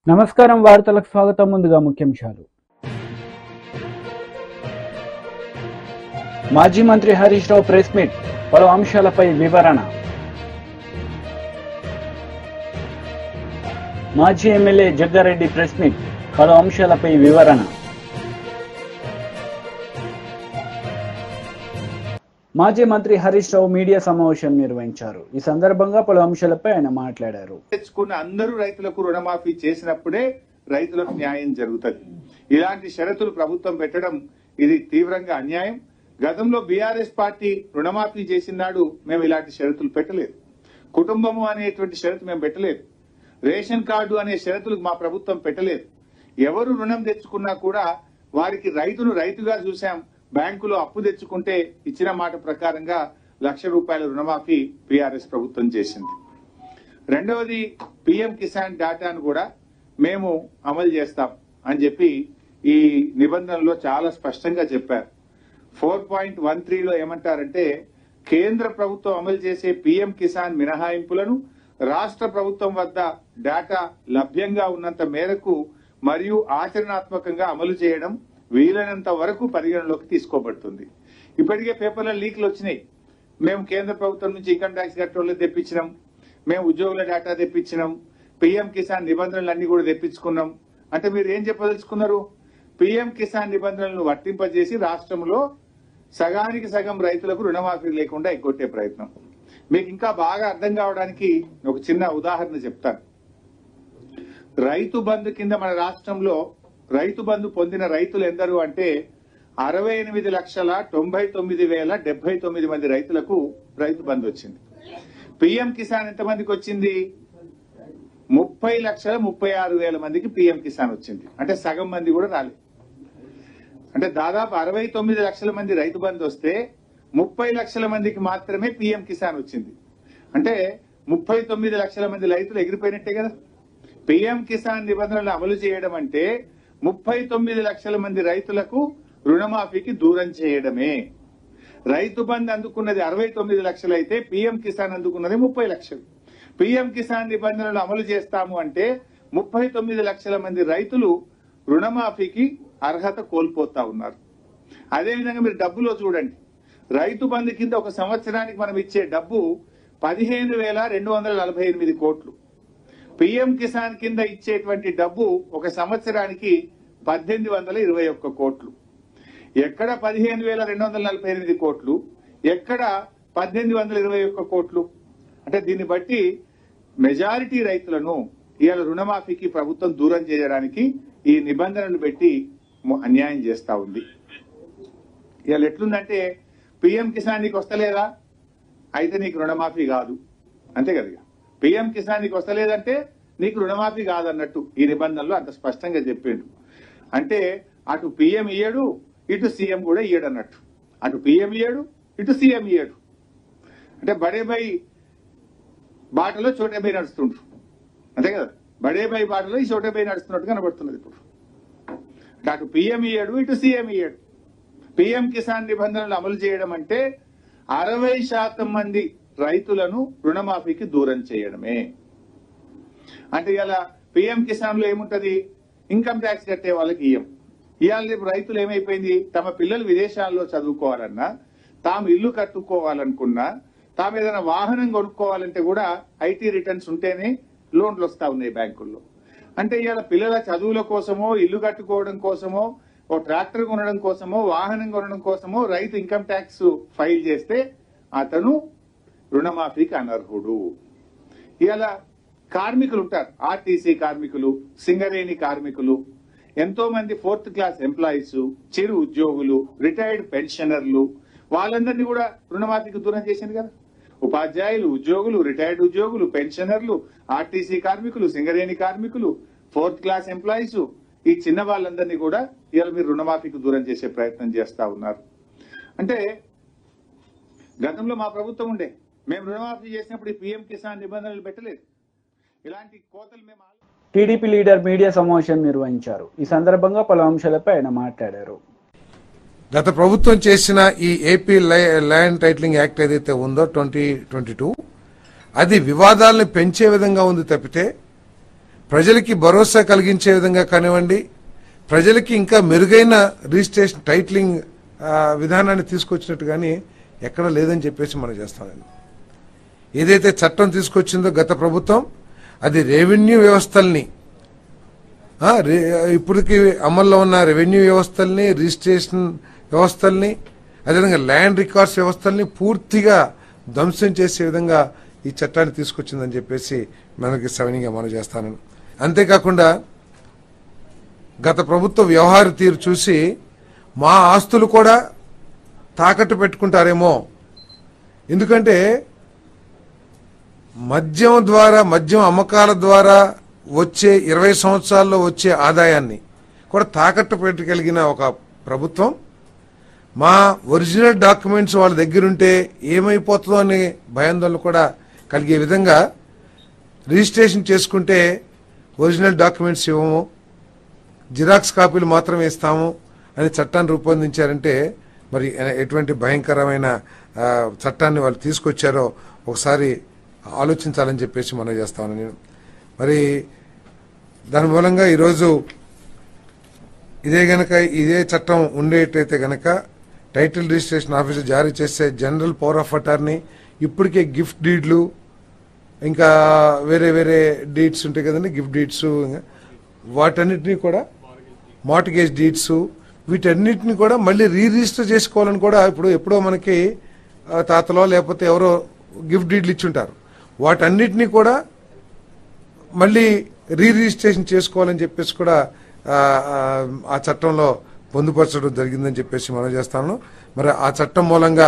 నమస్కారం వార్తలకు స్వాగతం. ముందుగా ముఖ్యాంశాలు. మాజీ మంత్రి హరీష్ రావు ప్రెస్ మీట్, పలు అంశాలపై వివరణ. మాజీ ఎమ్మెల్యే జగ్గారెడ్డి ప్రెస్ మీట్, పలు అంశాలపై వివరణ. మాజీ మంత్రి హరీష్ రావు మీడియా సమావేశం నిర్వహించారు. ఈ సందర్భంగా పలు అంశాలపై ఆయన మాట్లాడారు. తెచ్చుకున్న అందరూ రైతులకు రుణమాఫీ చేసినప్పుడే రైతులకు న్యాయం జరుగుతుంది. ఇలాంటి షరతులు ప్రభుత్వం పెట్టడం ఇది తీవ్రంగా అన్యాయం. గతంలో బీఆర్ఎస్ పార్టీ రుణమాఫీ చేసినాడు మేము ఇలాంటి షరతులు పెట్టలేదు. కుటుంబము అనేటువంటి షరతు మేము పెట్టలేదు. రేషన్ కార్డు అనే షరతులు మా ప్రభుత్వం పెట్టలేదు. ఎవరు రుణం తెచ్చుకున్నా కూడా వారికి రైతును రైతుగా చూశాం. బ్యాంకులో అప్పు తెచ్చుకుంటే ఇచ్చిన మాట ప్రకారంగా ₹1,00,000 రుణమాఫీ బీఆర్ఎస్ ప్రభుత్వం చేసింది. రెండవది పీఎం కిసాన్ డాటాను కూడా మేము అమలు చేస్తాం అని చెప్పి ఈ నిబంధనలో చాలా స్పష్టంగా చెప్పారు. 4.13లో ఏమంటారంటే కేంద్ర ప్రభుత్వం అమలు చేసే పీఎం కిసాన్ మినహాయింపులను రాష్ట్ర ప్రభుత్వం వద్ద డాటా లభ్యంగా ఉన్నంత మేరకు మరియు ఆచరణాత్మకంగా అమలు చేయడం వీలైనంత వరకు పరిగణలోకి తీసుకోబడుతుంది. ఇప్పటికే పేపర్ల లీక్లు వచ్చినాయి. మేము కేంద్ర ప్రభుత్వం నుంచి ఇన్కమ్ ట్యాక్స్ కట్టోళ్ళు తెప్పించినాం, మేము ఉద్యోగుల డేటా తెప్పించినాం, పీఎం కిసాన్ నిబంధనలు అన్ని కూడా తెప్పించుకున్నాం. అంటే మీరు ఏం చెప్పదలుచుకున్నారు? పీఎం కిసాన్ నిబంధనలను వర్తింపజేసి రాష్ట్రంలో సగానికి సగం రైతులకు రుణమాఫీ లేకుండా ఎగ్గొట్టే ప్రయత్నం. మీకు ఇంకా బాగా అర్థం కావడానికి ఒక చిన్న ఉదాహరణ చెప్తాను. రైతు బంధు కింద మన రాష్ట్రంలో రైతు బంధు పొందిన రైతులు ఎందరు అంటే 68,99,079 మంది రైతులకు రైతు బంధు వచ్చింది. పీఎం కిసాన్ ఎంతమందికి వచ్చింది? 30,36,000 మందికి పీఎం కిసాన్ వచ్చింది. అంటే సగం మంది కూడా రాలేదు. అంటే దాదాపు 69 లక్షల మంది రైతు బంధు వస్తే 30 లక్షల మందికి మాత్రమే పీఎం కిసాన్ వచ్చింది. అంటే 39 లక్షల మంది రైతులు ఎగిరిపోయినట్టే కదా. పీఎం కిసాన్ నిబంధనలు అమలు చేయడం అంటే 39 లక్షల మంది రైతులకు రుణమాఫీకి దూరం చేయడమే. రైతు బంధు అందుకున్నది 69 లక్షలు అయితే పీఎం కిసాన్ అందుకున్నది 30 లక్షలు. పీఎం కిసాన్ నిబంధనలు అమలు చేస్తాము అంటే 39 లక్షల మంది రైతులు రుణమాఫీకి అర్హత కోల్పోతా ఉన్నారు. అదేవిధంగా మీరు డబ్బులో చూడండి. రైతు బంధు కింద ఒక సంవత్సరానికి మనం ఇచ్చే డబ్బు 15,248 కోట్లు. పీఎం కిసాన్ కింద ఇచ్చేటువంటి డబ్బు ఒక సంవత్సరానికి 1,821 కోట్లు. ఎక్కడ 15,248 కోట్లు, ఎక్కడ 1,821 కోట్లు? అంటే దీన్ని బట్టి మెజారిటీ రైతులను ఇవాళ రుణమాఫీకి ప్రభుత్వం దూరం చేయడానికి ఈ నిబంధనలు పెట్టి అన్యాయం చేస్తా ఉంది. ఇవాళ ఎట్లుందంటే పీఎం కిసాన్ నీకు వస్తలేదా అయితే నీకు రుణమాఫీ కాదు, అంతే కదా. పీఎం కిసాన్ నీకు వస్తలేదంటే నీకు రుణమాఫీ కాదన్నట్టు ఈ నిబంధనలు అంత స్పష్టంగా చెప్పిండు. అంటే అటు పీఎం ఇయ్యడు, ఇటు సీఎం కూడా ఇయ్యడు అన్నట్టు. అటు పీఎం ఇయ్యడు, ఇటు సీఎం ఇయ్యడు. అంటే బడేబాయి బాటలో చోటేబాయి నడుస్తుండ్రు, అంతే కదా. బడేబాయి బాటలో ఈ చోటేబాయి నడుస్తున్నట్టు కనబడుతున్నది ఇప్పుడు. అటు పీఎం ఇయ్యడు, ఇటు సీఎం ఇయ్యడు. పీఎం కిసాన్ నిబంధనలు అమలు చేయడం అంటే 60% మంది రైతులను రుణమాఫీకి దూరం చేయడమే. అంటే ఇలా పీఎం కిసాన్ లో ఏముంటది? ఇన్కమ్ ట్యాక్స్ కట్టే వాళ్ళకి ఇవాళ రేపు రైతులు ఏమైపోయింది? తమ పిల్లలు విదేశాల్లో చదువుకోవాలన్నా, తాము ఇల్లు కట్టుకోవాలనుకున్నా, తాము ఏదైనా వాహనం కొనుక్కోవాలంటే కూడా ఐటీ రిటర్న్స్ ఉంటేనే లోన్లు వస్తా ఉన్నాయి బ్యాంకుల్లో. అంటే ఇవాళ పిల్లల చదువుల కోసమో, ఇల్లు కట్టుకోవడం కోసమో, ఓ ట్రాక్టర్ కొనడం కోసమో, వాహనం కొనడం కోసమో రైతు ఇన్కమ్ ట్యాక్స్ ఫైల్ చేస్తే అతను రుణమాఫీకి అనర్హుడు. ఇవాళ కార్మికులు ఉంటారు, ఆర్టీసీ కార్మికులు, సింగరేణి కార్మికులు, ఎంతో మంది 4th క్లాస్ ఎంప్లాయీస్, చిరు ఉద్యోగులు, రిటైర్డ్ పెన్షనర్లు, వాళ్ళందరినీ కూడా రుణమాఫీకి దూరం చేసింది కదా. ఉపాధ్యాయులు, ఉద్యోగులు, రిటైర్డ్ ఉద్యోగులు, పెన్షనర్లు, ఆర్టీసీ కార్మికులు, సింగరేణి కార్మికులు, 4th క్లాస్ ఎంప్లాయీస్, ఈ చిన్న వాళ్ళందరినీ కూడా ఇవాళ మీరు రుణమాఫీకి దూరం చేసే ప్రయత్నం చేస్తా ఉన్నారు. అంటే గతంలో మా ప్రభుత్వం ఉండే, మేము రుణమాఫీ చేసినప్పుడు ఈ పీఎం కిసాన్ నిబంధనలు పెట్టలేదు. ఇలాంటి కోతలు మేము టీడీపీ లీడర్ మీడియా సమావేశం నిర్వహించారు. ఈ సందర్భంగా పలు అంశాలపై ఆయన మాట్లాడారు. గత ప్రభుత్వం చేసిన ఈ ఏపీ ల్యాండ్ టైటిలింగ్ యాక్ట్ ఏదైతే ఉందో 2022 అది వివాదాలను పెంచే విధంగా ఉంది తప్పితే ప్రజలకి భరోసా కలిగించే విధంగా కానివ్వండి, ప్రజలకి ఇంకా మెరుగైన రిజిస్ట్రేషన్ టైటిలింగ్ విధానాన్ని తీసుకొచ్చినట్టు కానీ ఎక్కడ లేదని చెప్పేసి మనం చేస్తామండి. ఏదైతే చట్టం తీసుకొచ్చిందో గత ప్రభుత్వం, అది రెవెన్యూ వ్యవస్థల్ని, ఇప్పటికి అమల్లో ఉన్న రెవెన్యూ వ్యవస్థల్ని, రిజిస్ట్రేషన్ వ్యవస్థల్ని, అదేవిధంగా ల్యాండ్ రికార్డ్స్ వ్యవస్థల్ని పూర్తిగా ధ్వంసం చేసే విధంగా ఈ చట్టాన్ని తీసుకొచ్చిందని చెప్పేసి మనకి సవినీయంగా మనం చేస్తాను. అంతేకాకుండా గత ప్రభుత్వ వ్యవహార తీరు చూసి మా ఆస్తులు కూడా తాకట్టు పెట్టుకుంటారేమో, ఎందుకంటే మద్యం అమ్మకాల ద్వారా వచ్చే 20 సంవత్సరాల్లో వచ్చే ఆదాయాన్ని కూడా తాకట్టు పెట్టగలిగిన ఒక ప్రభుత్వం మా ఒరిజినల్ డాక్యుమెంట్స్ వాళ్ళ దగ్గరుంటే ఏమైపోతుందో అనే భయాందోళన కూడా కలిగే విధంగా రిజిస్ట్రేషన్ చేసుకుంటే ఒరిజినల్ డాక్యుమెంట్స్ ఇవ్వము, జిరాక్స్ కాపీలు మాత్రమే ఇస్తాము అని చట్టాన్ని రూపొందించారంటే మరి ఎటువంటి భయంకరమైన చట్టాన్ని వాళ్ళు తీసుకొచ్చారో ఒకసారి ఆలోచించాలని చెప్పేసి మనం చేస్తాను నేను. మరి దాని మూలంగా ఈరోజు ఇదే చట్టం ఉండేటైతే గనక టైటిల్ రిజిస్ట్రేషన్ ఆఫీసర్ జారీ చేసే జనరల్ పవర్ ఆఫ్ అటార్నీ, ఇప్పటికే గిఫ్ట్ డీడ్లు, ఇంకా వేరే వేరే డీడ్స్ ఉంటాయి కదండి, గిఫ్ట్ డీడ్స్, వాటన్నిటినీ కూడా మార్టిగేజ్ డీడ్స్, వీటన్నిటిని కూడా మళ్ళీ రిజిస్టర్ చేసుకోవాలని కూడా ఎప్పుడో మనకి తాతలో లేకపోతే ఎవరో గిఫ్ట్ డీడ్లు ఇచ్చుంటారు, వాటన్నిటినీ కూడా మళ్ళీ రిజిస్ట్రేషన్ చేసుకోవాలని చెప్పేసి కూడా ఆ చట్టంలో పొందుపరచడం జరిగిందని చెప్పేసి మనం చేస్తాను. మరి ఆ చట్టం మూలంగా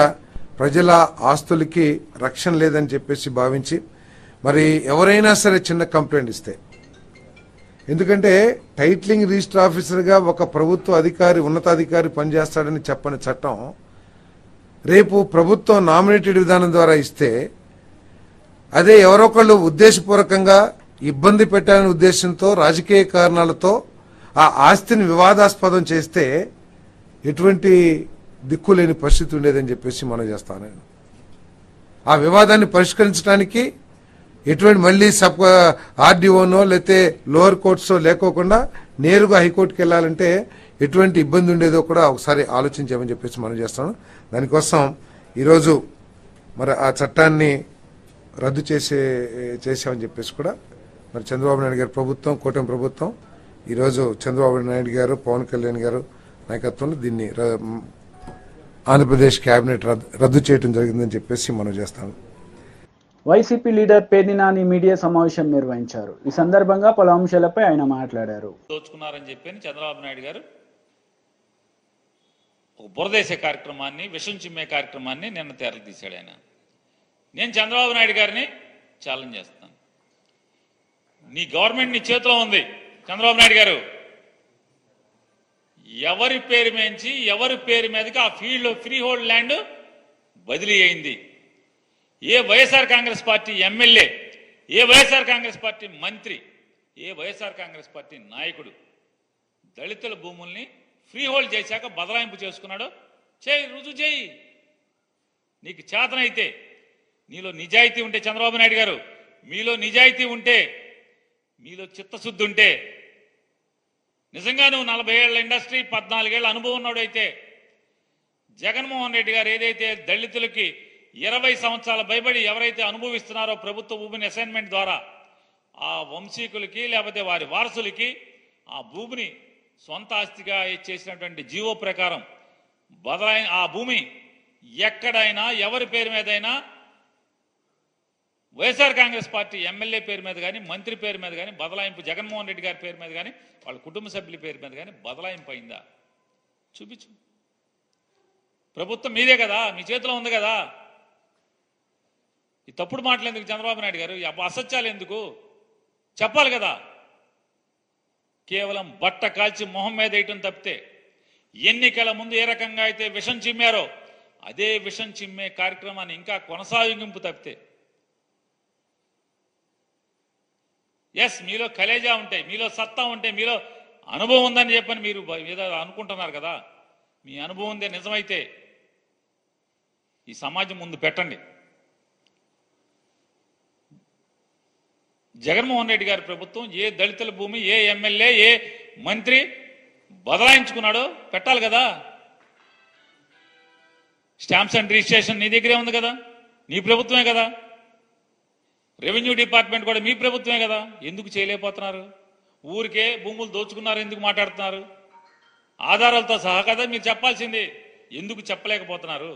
ప్రజల ఆస్తులకి రక్షణ లేదని చెప్పేసి భావించి మరి ఎవరైనా సరే చిన్న కంప్లైంట్ ఇస్తే, ఎందుకంటే టైటిలింగ్ రిజిస్టర్ ఆఫీసర్గా ఒక ప్రభుత్వ అధికారి, ఉన్నతాధికారి పనిచేస్తాడని చెప్పని చట్టం రేపు ప్రభుత్వం నామినేటెడ్ విధానం ద్వారా ఇస్తే అదే ఎవరొకళ్ళు ఉద్దేశపూర్వకంగా ఇబ్బంది పెట్టాలనే ఉద్దేశంతో రాజకీయ కారణాలతో ఆ ఆస్తిని వివాదాస్పదం చేస్తే ఎటువంటి దిక్కులేని పరిస్థితి ఉండేదని చెప్పేసి మనం చేస్తాను. ఆ వివాదాన్ని పరిష్కరించడానికి ఎటువంటి మళ్ళీ ఆర్డీఓనో లేకపోతే లోవర్ కోర్ట్సో లేకోకుండా నేరుగా హైకోర్టుకి వెళ్ళాలంటే ఎటువంటి ఇబ్బంది ఉండేదో కూడా ఒకసారి ఆలోచించామని చెప్పేసి మనం చేస్తాను. దానికోసం ఈరోజు మరి ఆ చట్టాన్ని రద్దు చేసామని చెప్పేసి కూడా మరి చంద్రబాబు నాయుడు గారి ప్రభుత్వం, కూటమి ప్రభుత్వం ఈరోజు చంద్రబాబు నాయుడు గారు, పవన్ కళ్యాణ్ గారు నాయకత్వంలో దీన్ని ఆంధ్రప్రదేశ్ కేబినెట్ రద్దు చేయడం జరిగిందని చెప్పేసి మనం చేస్తాము. వైసీపీ లీడర్ పేర్ని మీడియా సమావేశం నిర్వహించారు. ఈ సందర్భంగా పలు అంశాలపై ఆయన మాట్లాడారు. దోచుకున్నారని చెప్పి చంద్రబాబు నాయుడు గారు ఒక బురదేశే కార్యక్రమాన్ని, విషం చిమ్మే కార్యక్రమాన్ని నిన్న తెరలు తీశాడు ఆయన. నేను చంద్రబాబు నాయుడు గారిని ఛాలెంజ్ చేస్తాను. నీ గవర్నమెంట్ నీ చేతిలో ఉంది చంద్రబాబు నాయుడు గారు. ఎవరి పేరు మేంచి ఎవరి పేరు మీదకి ఆ ఫీల్డ్లో ఫ్రీ హోల్డ్ ల్యాండ్ బదిలీ అయింది? ఏ వైఎస్ఆర్ కాంగ్రెస్ పార్టీ ఎమ్మెల్యే, ఏ వైఎస్ఆర్ కాంగ్రెస్ పార్టీ మంత్రి, ఏ వైఎస్ఆర్ కాంగ్రెస్ పార్టీ నాయకుడు దళితుల భూముల్ని ఫ్రీ హోల్డ్ చేశాక బదలాయింపు చేసుకున్నాడు? చేయి, రుజువు చేయి. నీకు చేతనైతే, నీలో నిజాయితీ ఉంటే చంద్రబాబు నాయుడు గారు, మీలో నిజాయితీ ఉంటే, మీలో చిత్తశుద్ధి ఉంటే, నిజంగా నువ్వు 40 ఏళ్ల ఇండస్ట్రీ, 14 ఏళ్ల అనుభవం ఉన్నాడైతే, జగన్మోహన్ రెడ్డి గారు ఏదైతే దళితులకి 20 సంవత్సరాల భయపడి ఎవరైతే అనుభవిస్తున్నారో ప్రభుత్వ భూమిని అసైన్మెంట్ ద్వారా, ఆ వంశీకులకి లేకపోతే వారి వారసులకి ఆ భూమిని సొంత ఆస్తిగా చేసినటువంటి జీవో ప్రకారం ఆ భూమి ఎక్కడైనా ఎవరి పేరు మీదైనా వైఎస్ఆర్ కాంగ్రెస్ పార్టీ ఎమ్మెల్యే పేరు మీద కానీ, మంత్రి పేరు మీద కానీ బదలాయింపు, జగన్మోహన్ రెడ్డి గారి పేరు మీద కానీ, వాళ్ళ కుటుంబ సభ్యుల పేరు మీద కానీ బదలాయింపు అయిందా? చూపించు. ప్రభుత్వం మీదే కదా, మీ చేతిలో ఉంది కదా. ఈ తప్పుడు మాటలు ఎందుకు చంద్రబాబు నాయుడు గారు? అసత్యాలు ఎందుకు? చెప్పాలి కదా. కేవలం బట్ట కాల్చి మొహం మీద వేయటం తప్పితే, ఎన్నికల ముందు ఏ రకంగా అయితే విషం చిమ్మారో అదే విషం చిమ్మే కార్యక్రమాన్ని ఇంకా కొనసాగింపు తప్పితే, ఎస్ మీలో కలేజా ఉంటే, మీలో సత్తా ఉంటే, మీలో అనుభవం ఉందని చెప్పని మీరు ఏదో అనుకుంటున్నారు కదా. మీ అనుభవం ఉందే నిజమైతే ఈ సమాజం ముందు పెట్టండి. జగన్మోహన్ రెడ్డి గారి ప్రభుత్వం ఏ దళితుల భూమి, ఏ ఎమ్మెల్యే, ఏ మంత్రి బదలాయించుకున్నాడో పెట్టాలి కదా. స్టాంప్స్ అండ్ రిజిస్ట్రేషన్ నీ దగ్గరే ఉంది కదా, నీ ప్రభుత్వమే కదా. రెవెన్యూ డిపార్ట్మెంట్ కూడా మీ ప్రభుత్వమే కదా. ఎందుకు చేయలేకపోతున్నారు? ఊరికే భూములు దోచుకున్నారు ఎందుకు మాట్లాడుతున్నారు? ఆధారాలతో సహా కదా మీరు చెప్పాల్సింది. ఎందుకు చెప్పలేకపోతున్నారు?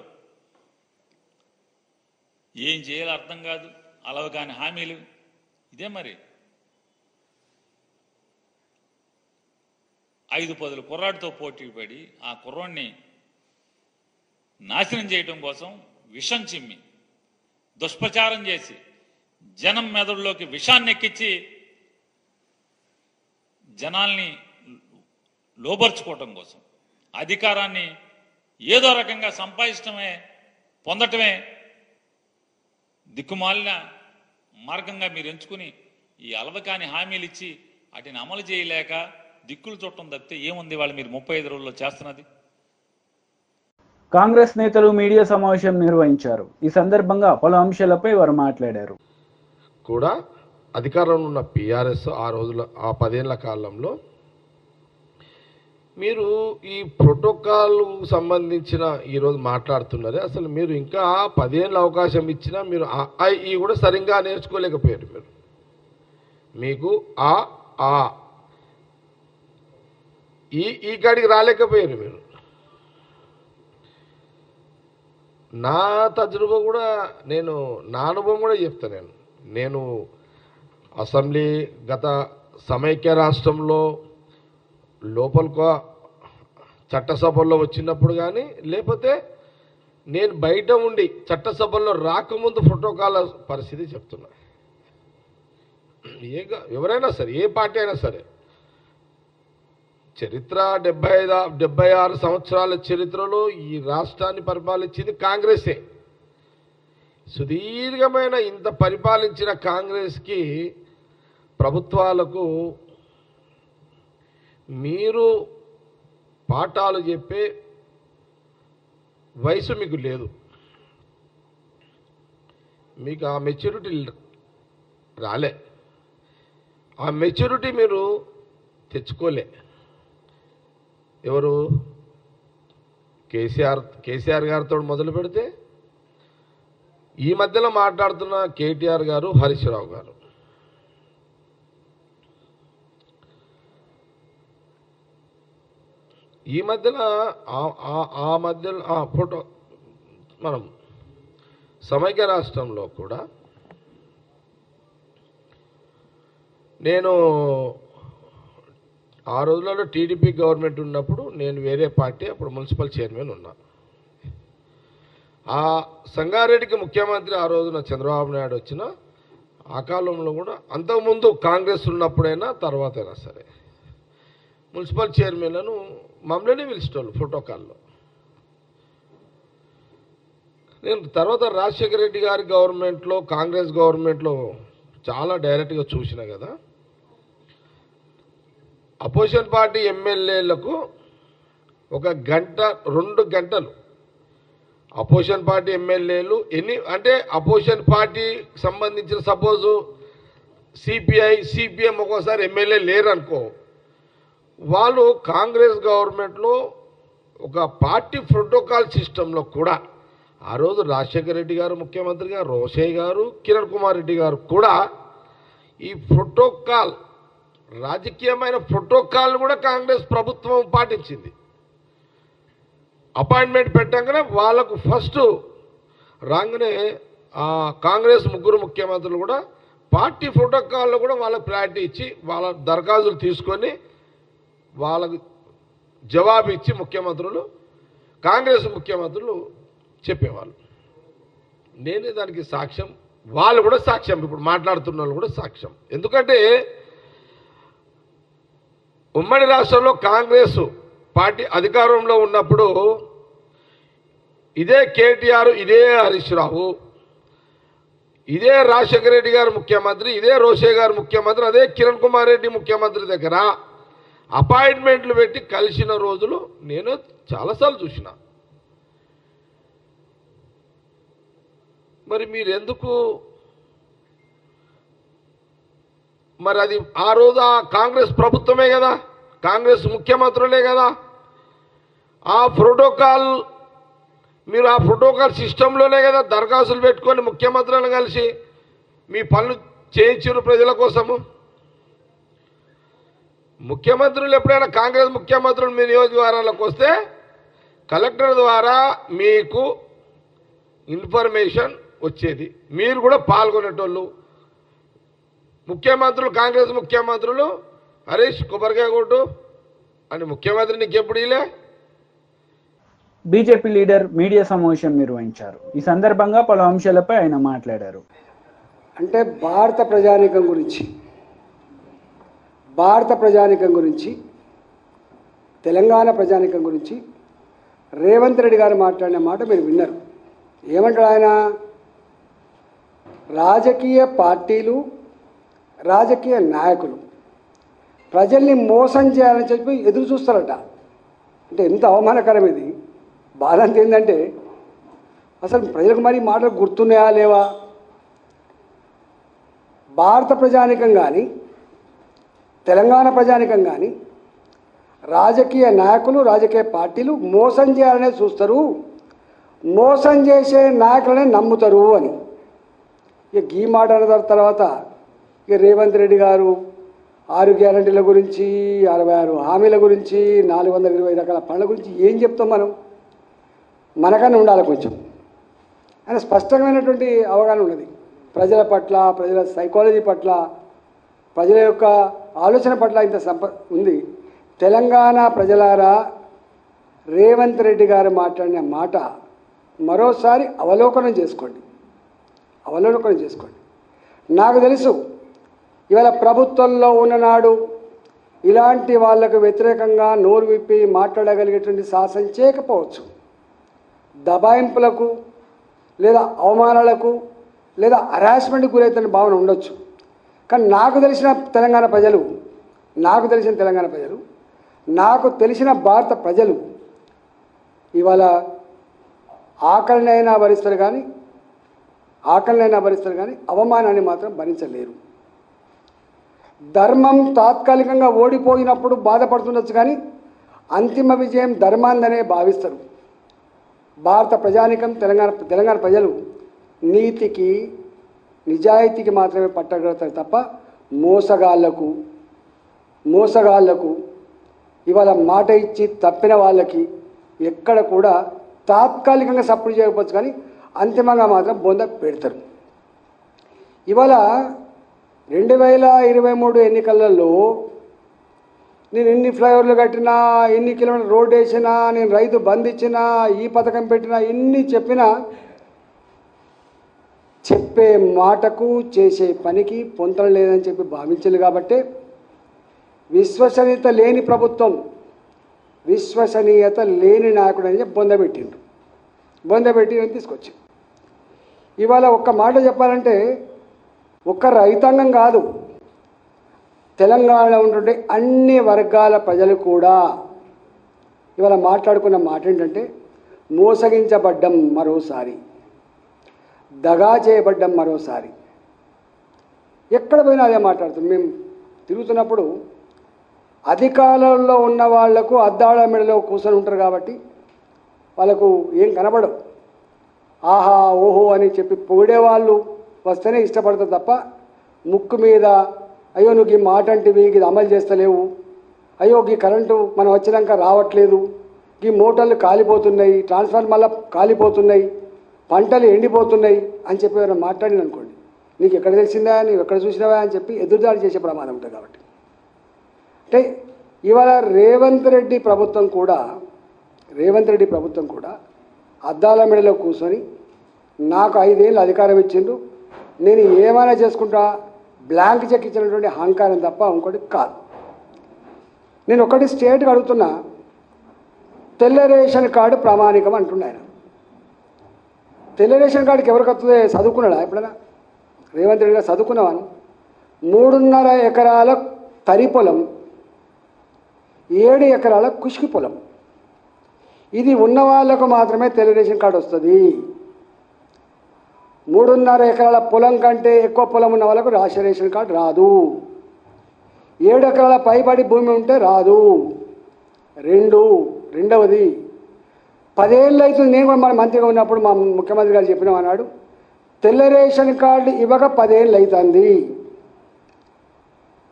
ఏం చేయాలో అర్థం కాదు. అలవ కాని హామీలు ఇదే మరి. 5-10 కుర్రాడితో పోటీ పడి ఆ కుర్రాడిని నాశనం చేయడం కోసం విషం చిమ్మి దుష్ప్రచారం చేసి జనం మెదడులోకి విషాన్ని ఎక్కించి జనాల్ని లోబర్చుకోవటం కోసం అధికారాన్ని ఏదో రకంగా సంపాదించడమే, పొందటమే దిక్కుమాలిన మార్గంగా మీరు ఎంచుకుని ఈ అలవకాని హామీలు ఇచ్చి వాటిని అమలు చేయలేక దిక్కులు చుట్టం తప్పితే ఏముంది వాళ్ళు మీరు 35 రోజుల్లో చేస్తున్నది? కాంగ్రెస్ నేతలు మీడియా సమావేశం నిర్వహించారు. ఈ సందర్భంగా పలు అంశాలపై వారు మాట్లాడారు. కూడా అధికారంలో ఉన్న పిఆర్ఎస్ ఆ 10 ఏళ్ల కాలంలో మీరు ఈ ప్రోటోకాల్ సంబంధించిన ఈరోజు మాట్లాడుతున్నారే, అసలు మీరు ఇంకా 10 ఏళ్ళ అవకాశం ఇచ్చినా మీరు ఈ కూడా సరిగ్గా నేర్చుకోలేకపోయారు. మీకు ఈ కాడికి రాలేకపోయారు మీరు. నా తజుర్బా కూడా నా అనుభవం కూడా చెప్తాను. నేను అసెంబ్లీ గత సమైక్య రాష్ట్రంలో లోపల చట్టసభల్లో వచ్చినప్పుడు కానీ, లేకపోతే నేను బయట ఉండి చట్టసభల్లో రాకముందు ప్రోటోకాల్ పరిస్థితి చెప్తున్నా. ఎవరైనా సరే, ఏ పార్టీ అయినా సరే, చరిత్ర 76 సంవత్సరాల చరిత్రలో ఈ రాష్ట్రాన్ని పరిపాలించింది కాంగ్రెసే. సుదీర్ఘమైన ఇంత పరిపాలించిన కాంగ్రెస్కి ప్రభుత్వాలకు మీరు పాఠాలు చెప్పే వయసు మీకు లేదు. మీకు ఆ మెచ్యూరిటీ రాలే. ఆ మెచ్యూరిటీ మీరు తెచ్చుకోలే. ఎవరు? కేసీఆర్ గారితో మొదలు పెడితే ఈ మధ్యలో మాట్లాడుతున్న కేటీఆర్ గారు, హరీష్ రావు గారు. ఈ మధ్యలో ఫోటో మనం సమైక్య రాష్ట్రంలో కూడా నేను ఆ రోజులలో టీడీపీ గవర్నమెంట్ ఉన్నప్పుడు నేను వేరే పార్టీ, అప్పుడు మున్సిపల్ చైర్మన్ ఉన్నా. ఆ సంగారెడ్డికి ముఖ్యమంత్రి ఆ రోజున చంద్రబాబు నాయుడు వచ్చిన ఆ కాలంలో కూడా, అంతకుముందు కాంగ్రెస్ ఉన్నప్పుడైనా తర్వాతైనా సరే, మున్సిపల్ చైర్మన్లను మమ్మల్ని పిలిచేటోళ్ళు ప్రోటోకాల్లో. నేను తర్వాత రాజశేఖర రెడ్డి గారి గవర్నమెంట్లో, కాంగ్రెస్ గవర్నమెంట్లో చాలా డైరెక్ట్గా చూసిన కదా, అపోజిషన్ పార్టీ ఎమ్మెల్యేలకు 1 గంట 2 గంటలు అపోజిషన్ పార్టీ ఎమ్మెల్యేలు అంటే అపోజిషన్ పార్టీకి సంబంధించిన సపోజు సిపిఎం ఒక్కోసారి ఎమ్మెల్యే లేరు అనుకో, వాళ్ళు కాంగ్రెస్ గవర్నమెంట్లో ఒక పార్టీ ప్రోటోకాల్ సిస్టంలో కూడా ఆ రోజు రాజశేఖర రెడ్డి గారు ముఖ్యమంత్రిగా, రోషయ్య గారు, కిరణ్ కుమార్ రెడ్డి గారు కూడా ఈ ప్రోటోకాల్, రాజకీయమైన ప్రోటోకాల్ కూడా కాంగ్రెస్ ప్రభుత్వం పాటించింది. అపాయింట్మెంట్ పెట్టగానే వాళ్ళకు ఫస్ట్ రాగానే కాంగ్రెస్ 3 ముఖ్యమంత్రులు కూడా పార్టీ ప్రోటోకాల్లో కూడా వాళ్ళకు ప్రయారిటీ ఇచ్చి వాళ్ళ దరఖాస్తులు తీసుకొని వాళ్ళకు జవాబు ఇచ్చి కాంగ్రెస్ ముఖ్యమంత్రులు చెప్పేవాళ్ళు. నేనే దానికి సాక్ష్యం, వాళ్ళు కూడా సాక్ష్యం, ఇప్పుడు మాట్లాడుతున్న వాళ్ళు కూడా సాక్ష్యం. ఎందుకంటే ఉమ్మడి రాష్ట్రంలో కాంగ్రెస్ పార్టీ అధికారంలో ఉన్నప్పుడు ఇదే కేటీఆర్, ఇదే హరీష్ రావు, ఇదే రాజశేఖర రెడ్డి గారు ముఖ్యమంత్రి, ఇదే రోషయ్య గారు ముఖ్యమంత్రి, అదే కిరణ్ కుమార్ రెడ్డి ముఖ్యమంత్రి దగ్గర అపాయింట్మెంట్లు పెట్టి కలిసిన రోజులు నేను చాలాసార్లు చూసిన. మరి మీరు ఎందుకు మరి అది ఆ రోజు ఆ కాంగ్రెస్ ప్రభుత్వమే కదా, కాంగ్రెస్ ముఖ్యమంత్రులే కదా. ఆ ప్రోటోకాల్ మీరు ఆ ప్రోటోకాల్ సిస్టంలోనే కదా దరఖాస్తులు పెట్టుకొని ముఖ్యమంత్రులను కలిసి మీ పనులు చేయించారు ప్రజల కోసము. ముఖ్యమంత్రులు ఎప్పుడైనా కాంగ్రెస్ ముఖ్యమంత్రులు మీ నియోజకవర్గాలకు వస్తే కలెక్టర్ ద్వారా మీకు ఇన్ఫర్మేషన్ వచ్చేది, మీరు కూడా పాల్గొనేటోళ్ళు. ముఖ్యమంత్రులు కాంగ్రెస్ ముఖ్యమంత్రులు హరీష్ కొబ్బరికాయ కొట్టు అని ముఖ్యమంత్రి నీకు ఎప్పుడు ఇలే. బీజేపీ లీడర్ మీడియా సమావేశం నిర్వహించారు. ఈ సందర్భంగా పలు అంశాలపై ఆయన మాట్లాడారు. అంటే భారత ప్రజానీకం గురించి తెలంగాణ ప్రజానీకం గురించి రేవంత్ రెడ్డి గారు మాట్లాడిన మాట మీరు విన్నారు. ఏమంటాడు ఆయన? రాజకీయ పార్టీలు, రాజకీయ నాయకులు ప్రజల్ని మోసం చేయాలని చెప్పి ఎదురు చూస్తారట. అంటే ఎంత అవమానకరం ఇది. బాధ అంత ఏంటంటే అసలు ప్రజలకు మరి మాటలు గుర్తున్నాయా లేవా? భారత ప్రజానీకం కానీ తెలంగాణ ప్రజానీకం కానీ రాజకీయ నాయకులు, రాజకీయ పార్టీలు మోసం చేయాలనే చూస్తారు, మోసం చేసే నాయకులనే నమ్ముతారు అని. ఇక ఈ మాట అన్న తర్వాత ఇక రేవంత్ రెడ్డి గారు 6 గ్యారంటీల గురించి, 66 హామీల గురించి, 420 రకాల పనుల గురించి ఏం చెప్తాం మనం? మనకన్నా ఉండాలి కొంచెం. ఆయన స్పష్టమైనటువంటి అవగాహన ఉన్నది ప్రజల పట్ల, ప్రజల సైకాలజీ పట్ల, ప్రజల యొక్క ఆలోచన పట్ల ఇంత ఉంది. తెలంగాణ ప్రజలారా, రేవంత్ రెడ్డి గారు మాట్లాడిన మాట మరోసారి అవలోకనం చేసుకోండి. నాకు తెలుసు ఇవాళ ప్రభుత్వంలో ఉన్ననాడు ఇలాంటి వాళ్లకు వ్యతిరేకంగా నోరు విప్పి మాట్లాడగలిగేటువంటి సాహసం చేయకపోవచ్చు. దబాయింపులకు లేదా అవమానాలకు లేదా హరాస్మెంట్కి గురైతున్న భావన ఉండొచ్చు. కానీ నాకు తెలిసిన తెలంగాణ ప్రజలు, నాకు తెలిసిన భారత ప్రజలు ఇవాళ ఆకలినైనా భరిస్తారు కానీ అవమానాన్ని మాత్రం భరించలేరు. ధర్మం తాత్కాలికంగా ఓడిపోయినప్పుడు బాధపడుతుండొచ్చు కానీ అంతిమ విజయం ధర్మాందనే భావిస్తారు. భారత ప్రజానీకం, తెలంగాణ ప్రజలు నీతికి, నిజాయితీకి మాత్రమే పట్టగలుగుతారు తప్ప మోసగాళ్లకు ఇవాళ మాట ఇచ్చి తప్పిన వాళ్ళకి ఎక్కడ కూడా తాత్కాలికంగా సపోర్ట్ చేయకపోవచ్చు కానీ అంతిమంగా మాత్రం బొంద పెడతారు. ఇవాళ 2023 ఎన్నికలలో నేను ఎన్ని ఫ్లైఓవర్లు కట్టినా, ఎన్ని కిలోమీటర్లు రోడ్డు వేసినా, నేను రైతు బంద్ ఇచ్చినా, ఈ పథకం పెట్టినా, ఎన్ని చెప్పినా చెప్పే మాటకు చేసే పనికి పొంతన లేదని చెప్పి భావించాలి. కాబట్టి విశ్వసనీయత లేని ప్రభుత్వం, విశ్వసనీయత లేని నాయకుడు అని చెప్పి బొందబెట్టి తీసుకొచ్చి ఇవాళ ఒక్క మాట చెప్పాలంటే ఒక్క రైతాంగం కాదు, తెలంగాణలో ఉంటుండే అన్ని వర్గాల ప్రజలు కూడా ఇవాళ మాట్లాడుకున్న మాట ఏంటంటే మోసగించబడ్డం మరోసారి, దగా చేయబడ్డం మరోసారి. ఎక్కడ పోయినా అదే మాట్లాడుతుంది. మేము తిరుగుతున్నప్పుడు అధికారంలో ఉన్న వాళ్లకు అద్దాల మెడలో కూర్చొని ఉంటారు కాబట్టి వాళ్ళకు ఏం కనబడవు. ఆహా ఓహో అని చెప్పి పొగిడేవాళ్ళు వస్తేనే ఇష్టపడతారు తప్ప ముక్కు మీద అయ్యో నువ్వు ఈ మాట అంటివి, ఇది అమలు చేస్తలేవు, అయ్యో ఈ కరెంటు మనం వచ్చినాక రావట్లేదు, ఈ మోటార్లు కాలిపోతున్నాయి, ట్రాన్స్ఫార్మర్ల కాలిపోతున్నాయి, పంటలు ఎండిపోతున్నాయి అని చెప్పి ఎవరైనా మాట్లాడిన అనుకోండి, నీకు ఎక్కడ తెలిసిందా, నువ్వు ఎక్కడ చూసినావా అని చెప్పి ఎదురుదాడి చేసే ప్రమాదం ఉంటుంది. కాబట్టి అంటే ఇవాళ రేవంత్ రెడ్డి ప్రభుత్వం కూడా అద్దాల మెడలో కూర్చొని నాకు 5 ఏళ్ళు అధికారం ఇచ్చిండ్రు, నేను ఏమైనా చేసుకుంటా, బ్లాంక్ చెక్ ఇచ్చినటువంటి అహంకారం తప్ప ఇంకోటి కాదు. నేను ఒకటి స్టేట్గా అడుగుతున్నా, తెల్ల రేషన్ కార్డు ప్రామాణికం అంటున్నా ఆయన. తెల్ల రేషన్ కార్డుకి ఎవరికి వస్తుంది? చదువుకున్నాడా ఎప్పుడైనా? రేవంత్ రెడ్డి గారు చదువుకున్నావాను. 3.5 ఎకరాల తరి పొలం, 7 ఎకరాల కుష్కి పొలం, ఇది ఉన్న వాళ్ళకు మాత్రమే తెల్ల రేషన్ కార్డు వస్తుంది. 3.5 ఎకరాల పొలం కంటే ఎక్కువ పొలం ఉన్న వాళ్ళకు రేషన్ కార్డు రాదు. 7 ఎకరాల పైబడి భూమి ఉంటే రాదు. రెండవది 10 ఏళ్ళు అవుతుంది. నేను కూడా మన మంత్రిగా ఉన్నప్పుడు మా ముఖ్యమంత్రి గారు చెప్పినాం అన్నాడు, తెల్ల రేషన్ కార్డు ఇవ్వక 10 ఏళ్ళు అవుతుంది.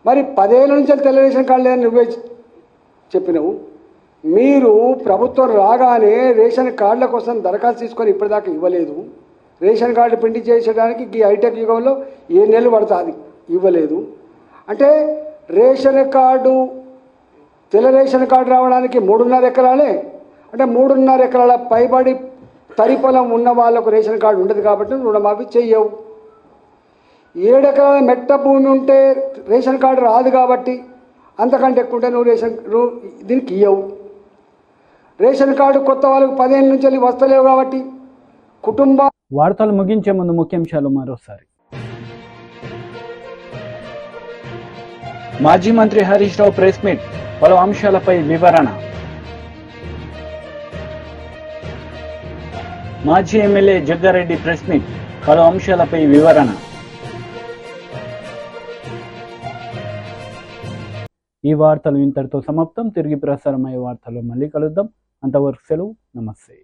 మరి 10 ఏళ్ళ నుంచి తెల్ల రేషన్ కార్డు లేదని నువ్వే చెప్పినావు. మీరు ప్రభుత్వం రాగానే రేషన్ కార్డుల కోసం దరఖాస్తు తీసుకొని ఇప్పటిదాకా ఇవ్వలేదు. రేషన్ కార్డు ప్రింట్ చేసేయడానికి ఈ హైటెక్ యుగంలో 7 నెలలు పడుతుంది, ఇవ్వలేదు. అంటే రేషన్ కార్డు, తెల్ల రేషన్ కార్డు రావడానికి 3.5 ఎకరాలే. అంటే 3.5 ఎకరాల పైబడి తరి పొలం ఉన్న వాళ్ళకు రేషన్ కార్డు ఉండదు కాబట్టి రుణమాఫీ చెయ్యవు. 7 ఎకరాల మెట్ట భూమి ఉంటే రేషన్ కార్డు రాదు కాబట్టి అంతకంటే ఎక్కువ ఉంటే నువ్వు దీనికి ఇవ్వవు. రేషన్ కార్డు కొత్త వాళ్ళకు 10 ఏళ్ళ నుంచి వస్తలేవు కాబట్టి కుటుంబ వార్తలు ముగించే ముందు ముఖ్యాంశాలు మరోసారి. మాజీ మంత్రి హరీష్ రావు ప్రెస్ మీట్, పలు అంశాలపై వివరణ. మాజీ ఎమ్మెల్యే జగ్గారెడ్డి ప్రెస్ మీట్, పలు అంశాలపై వివరణ. ఈ వార్తలు ఇంతటితో సమాప్తం. తిరిగి ప్రసారమయ్యే వార్తలు మళ్ళీ కలుద్దాం. అంతవరకు సెలవు. నమస్తే.